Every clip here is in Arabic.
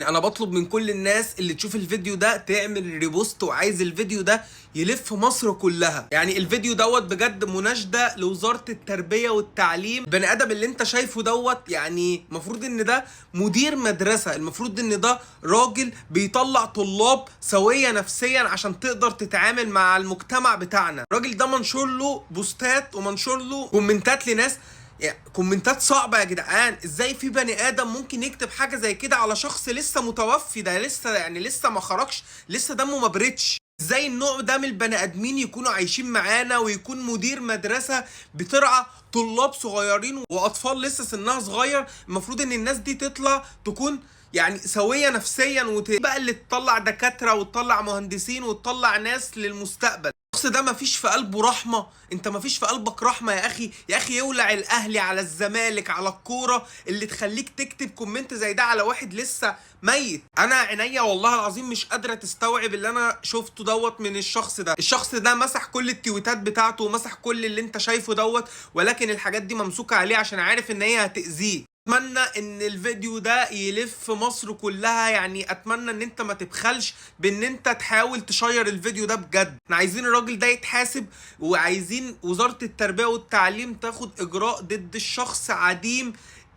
انا بطلب من كل الناس اللي تشوف الفيديو ده تعمل ريبوست، وعايز الفيديو ده يلف مصر كلها. يعني الفيديو دوت بجد مناشدة لوزارة التربية والتعليم. البني ادم اللي انت شايفه دوت يعني المفروض ان ده مدير مدرسة، المفروض ان ده راجل بيطلع طلاب سوية نفسيا عشان تقدر تتعامل مع المجتمع بتاعنا. الراجل ده منشور له بوستات ومنشور له كومنتات لناس، يعني كومنتات صعبة يا جدعان. ازاي في بني ادم ممكن يكتب حاجة زي كده على شخص لسه متوفي؟ ده لسه يعني لسه ما خرجش، لسه دمه ما بردش. ازاي النوع ده من البني ادمين يكونوا عايشين معانا، ويكون مدير مدرسة بترعى طلاب صغيرين واطفال لسه سنها صغير؟ المفروض ان الناس دي تطلع تكون يعني سوية نفسيا، بقى اللي تطلع دكاترة وتطلع مهندسين وتطلع ناس للمستقبل. الشخص ده مفيش في قلبه رحمة. انت مفيش في قلبك رحمة يا اخي. يا اخي يولع الاهلي على الزمالك على الكورة اللي تخليك تكتب كومنت زي ده على واحد لسه ميت. انا عينيا والله العظيم مش قادرة تستوعب اللي انا شفته دوت من الشخص ده. الشخص ده مسح كل التويتات بتاعته ومسح كل اللي انت شايفه دوت، ولكن الحاجات دي ممسوكة عليه عشان عارف ان هي هتأذيه. اتمنى ان الفيديو ده يلف مصر كلها. يعني اتمنى ان انت ما تبخلش بان انت تحاول تشير الفيديو ده. بجد احنا عايزين الراجل ده يتحاسب، وعايزين وزارة التربية والتعليم تاخد اجراء ضد الشخص عديم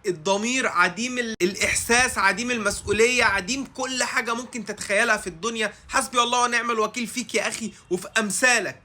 الضمير، عديم الاحساس، عديم المسؤولية، عديم كل حاجة ممكن تتخيلها في الدنيا. حسبي الله ونعم الوكيل فيك يا اخي وفي امثالك.